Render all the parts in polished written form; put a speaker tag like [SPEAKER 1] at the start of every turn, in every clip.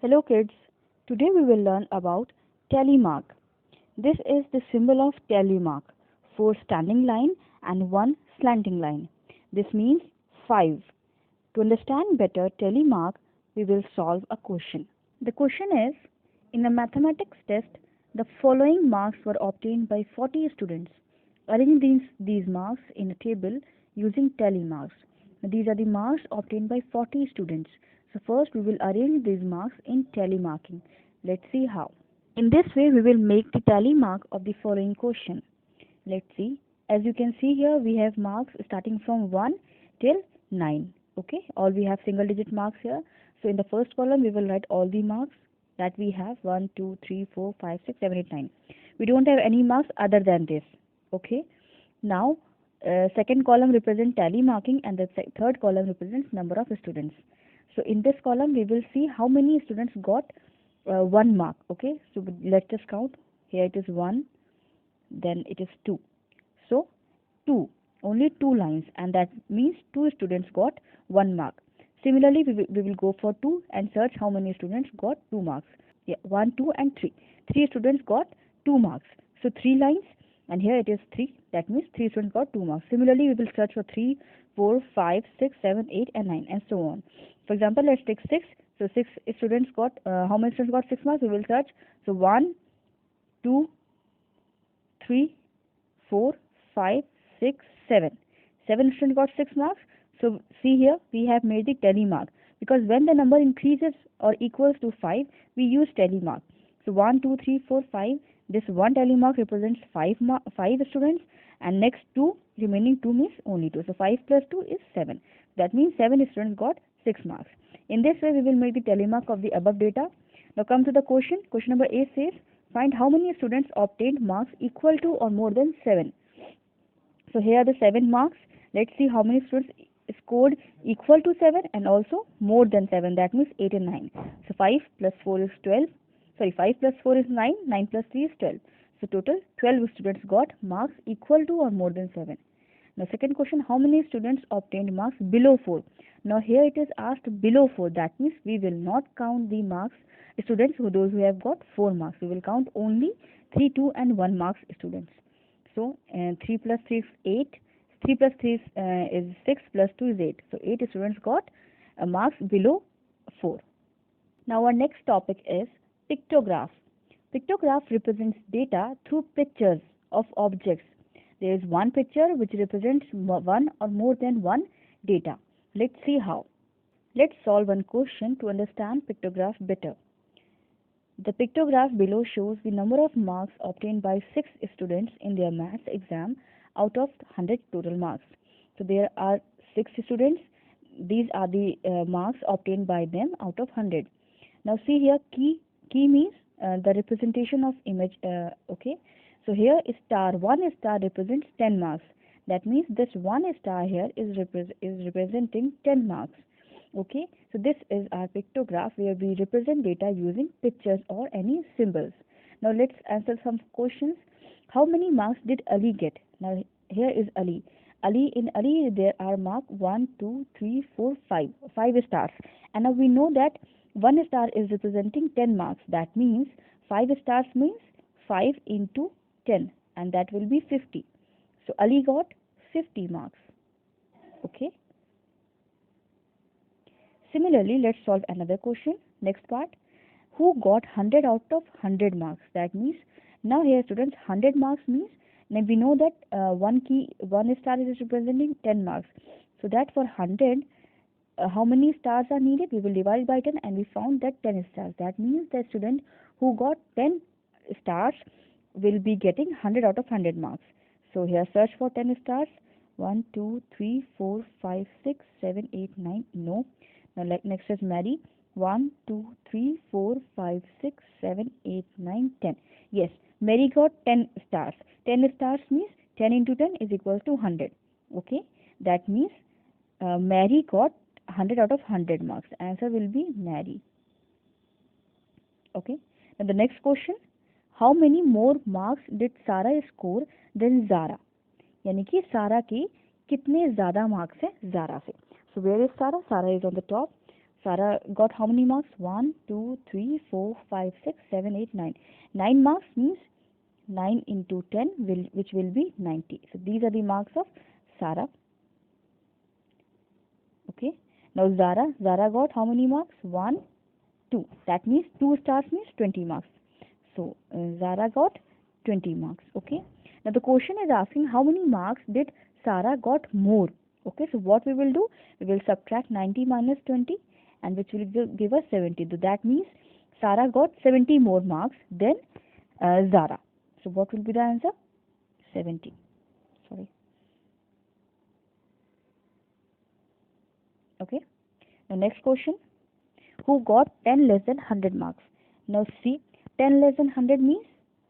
[SPEAKER 1] Hello kids, today we will learn about tally mark. This is the symbol of tally mark, 4 standing line and 1 slanting line. This means 5. To understand better tally mark, we will solve a question. The question is, in a mathematics test, the following marks were obtained by 40 students. Arrange these marks in a table using tally marks. These are the marks obtained by 40 students. So first we will arrange these marks in tally marking. Let's see how. In this way we will make the tally mark of the following question. Let's see. As you can see here, we have marks starting from 1 till 9. Okay, all we have single digit marks here. So in the first column we will write all the marks that we have: 1, 2, 3, 4, 5, 6, 7, 8, 9. We don't have any marks other than this. Okay, now second column represents tally marking and the third column represents number of students. So in this column we will see how many students got 1 mark. Okay, so let's just count. Here it is 1, then it is 2. So 2, only 2 lines, and that means 2 students got 1 mark. Similarly, we will go for 2 and search how many students got 2 marks. Yeah, 1, 2 and 3. 3 students got 2 marks. So 3 lines, and here it is 3. That means 3 students got 2 marks. Similarly, we will search for 3, 4, 5, 6, 7, 8 and 9 and so on. For example, let's take 6. So 6 students got, how many students got 6 marks? We will search. So 1, 2, 3, 4, 5, 6, 7. 7 students got 6 marks. So see here, we have made the tally mark, because when the number increases or equals to 5, we use tally mark. So 1, 2, 3, 4, 5. This one tally mark represents 5 students, and next 2, remaining 2 means only 2. So 5 plus 2 is 7. That means 7 students got 6 marks. In this way, we will make the tally mark of the above data. Now come to the question. Question number A says, find how many students obtained marks equal to or more than 7. So here are the 7 marks. Let's see how many students scored equal to 7 and also more than 7. That means 8 and 9. So 5 plus 4 is 12. 5 plus 4 is 9. 9 plus 3 is 12. So total 12 students got marks equal to or more than 7. Now second question, how many students obtained marks below 4? Now here it is asked below 4. That means we will not count the marks students those who have got 4 marks. We will count only 3, 2 and 1 marks students. So 3 plus 3 is 8. 3 plus 3 is 6 plus 2 is 8. So 8 students got marks below 4. Now our next topic is pictograph. Pictograph represents data through pictures of objects. There is one picture which represents one or more than one data. Let's see how. Let's solve one question to understand pictograph better. The pictograph below shows the number of marks obtained by 6 students in their maths exam out of 100 total marks. So there are 6 students. These are the marks obtained by them out of 100. Now see here, key means the representation of image. Okay. So here is star. 1 star represents 10 marks. That means this 1 star here is representing 10 marks. Okay. So this is our pictograph where we represent data using pictures or any symbols. Now let's answer some questions. How many marks did Ali get? Now here is Ali. In Ali there are mark 1, 2, 3, 4, 5. 5 stars. And now we know that 1 star is representing 10 marks. That means 5 stars means 5 into 10, and that will be 50. So Ali got 50 marks. Okay. Similarly, let's solve another question. Next part. Who got 100 out of 100 marks? That means, now here students, 100 marks means, now we know that 1 star is representing 10 marks. So that for 100, how many stars are needed? We will divide by 10, and we found that 10 stars. That means the student who got 10 stars will be getting 100 out of 100 marks. So here search for 10 stars. 1, 2, 3, 4, 5, 6, 7, 8, 9. No. Now next is Mary. 1, 2, 3, 4, 5, 6, 7, 8, 9, 10. Yes, Mary got 10 stars. 10 stars means 10 into 10 is equal to 100. Okay, that means Mary got 100 out of 100 marks. Answer will be Mary. Okay. Now the next question. How many more marks did Sarah score than Zara? यानी कि सारा के कितने ज़्यादा marks हैं ज़ारा से. So where is Sarah? Sarah is on the top. Sarah got how many marks? 1, 2, 3, 4, 5, 6, 7, 8, 9. 9 marks means 9 into 10 which will be 90. So these are the marks of Sarah. Okay. Now Zara got how many marks? 1, 2. That means 2 stars means 20 marks. So Zara got 20 marks. Okay. Now the question is asking how many marks did Sarah got more. Okay. So what we will do? We will subtract 90 minus 20 and which will give us 70. So that means Sarah got 70 more marks than Zara. So what will be the answer? 70. Sorry. Okay. Now next question. Who got 10 less than 100 marks? Now see, 10 less than 100 means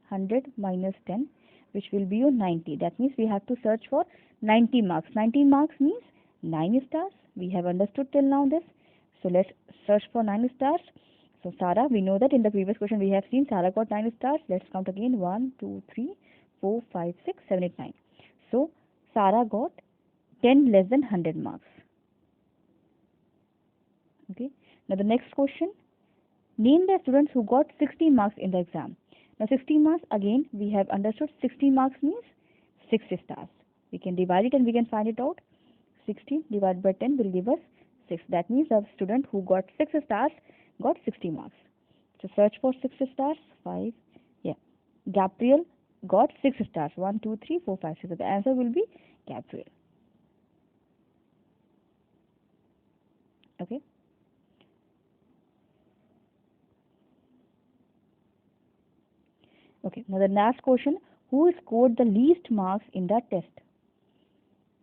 [SPEAKER 1] 100 minus 10, which will be your 90. That means we have to search for 90 marks. 90 marks means 9 stars. We have understood till now this. So let's search for 9 stars. So Sarah, we know that in the previous question we have seen Sarah got 9 stars. Let's count again. 1, 2, 3, 4, 5, 6, 7, 8, 9. So Sarah got 10 less than 100 marks. Okay. Now the next question. Name the students who got 60 marks in the exam. Now 60 marks, again we have understood 60 marks means 6 stars. We can divide it and we can find it out. 60 divided by 10 will give us 6. That means the student who got 6 stars got 60 marks. So search for 6 stars. 5. Yeah. Gabriel got 6 stars. 1, 2, 3, 4, 5, 6. So the answer will be Gabriel. Okay. Okay, now the last question, who scored the least marks in the test?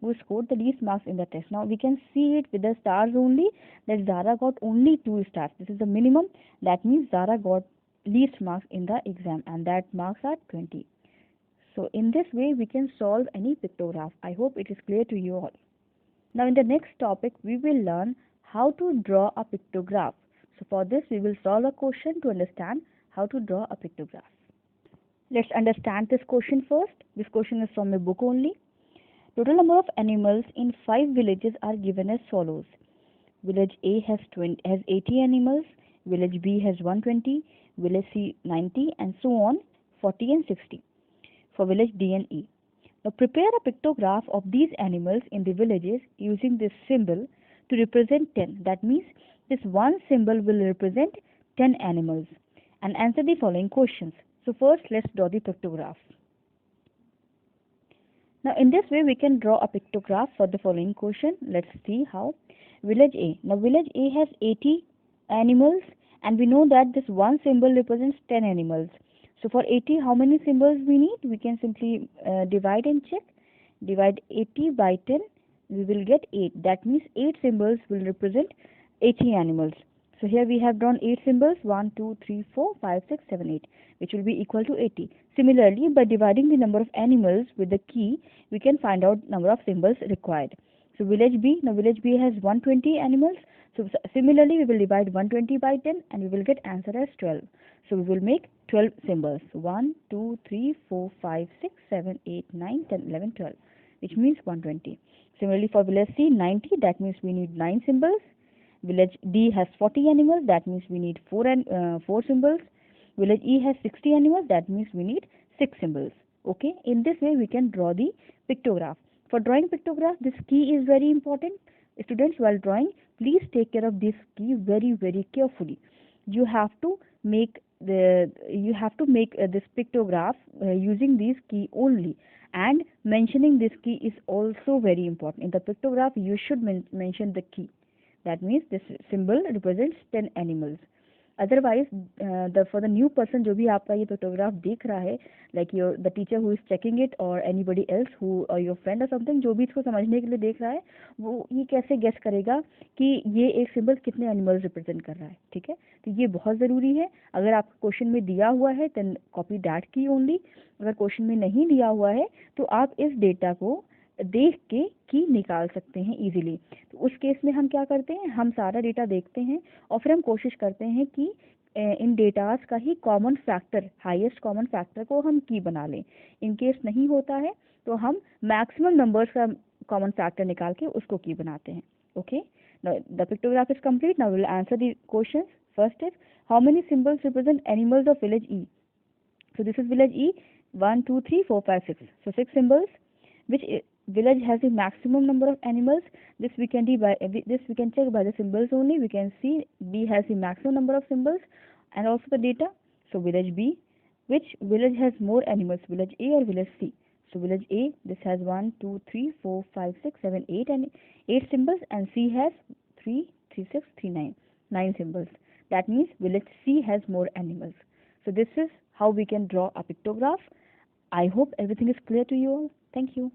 [SPEAKER 1] Who scored the least marks in the test? Now we can see it with the stars only that Zara got only 2 stars. This is the minimum. That means Zara got least marks in the exam and that marks are 20. So in this way we can solve any pictograph. I hope it is clear to you all. Now in the next topic we will learn how to draw a pictograph. So for this we will solve a question to understand how to draw a pictograph. Let's understand this question first. This question is from a book only. Total number of animals in 5 villages are given as follows. Village A has 80 animals, village B has 120, village C 90 and so on 40 and 60 for village D and E. Now prepare a pictograph of these animals in the villages using this symbol to represent 10. That means this one symbol will represent 10 animals and answer the following questions. So first let's draw the pictograph. Now in this way we can draw a pictograph for the following question. Let's see how. Village A. Now village A has 80 animals and we know that this one symbol represents 10 animals. So for 80 how many symbols we need? We can simply divide and check. Divide 80 by 10, we will get 8. That means 8 symbols will represent 80 animals. So here we have drawn 8 symbols, 1, 2, 3, 4, 5, 6, 7, 8, which will be equal to 80. Similarly, by dividing the number of animals with the key, we can find out number of symbols required. So village B, now village B has 120 animals. So similarly, we will divide 120 by 10 and we will get answer as 12. So we will make 12 symbols, 1, 2, 3, 4, 5, 6, 7, 8, 9, 10, 11, 12, which means 120. Similarly, for village C, 90, that means we need 9 symbols. Village D has 40 animals, that means we need 4 symbols. Village E has 60 animals, that means we need 6 symbols. Okay, in this way we can draw the pictograph. For drawing pictograph, this key is very important. Students, while drawing, please take care of this key very, very carefully. You have to make this pictograph using this key only, and mentioning this key is also very important. In the pictograph, you should mention the key. That means this symbol represents 10 animals. Otherwise, for the new person जो भी आपका ये photograph देख रहा है, like the teacher who is checking it or anybody else who or your friend or something, जो भी इसको समझने के लिए देख रहा है, वो ये कैसे guess करेगा कि ये एक symbol कितने animals represent कर रहा है, ठीक है? तो ये बहुत ज़रूरी है. अगर आपको question में दिया हुआ है, then copy that key only. अगर question में नहीं दिया हुआ है, तो आप इस data को देख के की निकाल सकते हैं इजीली. तो उस केस में हम क्या करते हैं, हम सारा डेटा देखते हैं और फिर हम कोशिश करते हैं कि इन डेटास का ही common factor, highest common factor को हम की बना लें. इन केस नहीं होता है तो हम मैक्सिमम नंबर्स का कॉमन फैक्टर निकाल के उसको की बनाते हैं. Okay, Now the pictograph is complete. Now we will answer the questions. First is, how many symbols represent animals of village E? So this is village E. 1, 2, 3, 4, 5, 6. So 6 symbols. Which village has the maximum number of animals? This we can check by the symbols only. We can see B has the maximum number of symbols and also the data. So village B. Which village has more animals? Village A or village C? So village A, this has 1, 2, 3, 4, 5, 6, 7, 8 and 8 symbols, and C has 3, 3, 6, 3, 9. 9 symbols. That means village C has more animals. So this is how we can draw a pictograph. I hope everything is clear to you all. Thank you.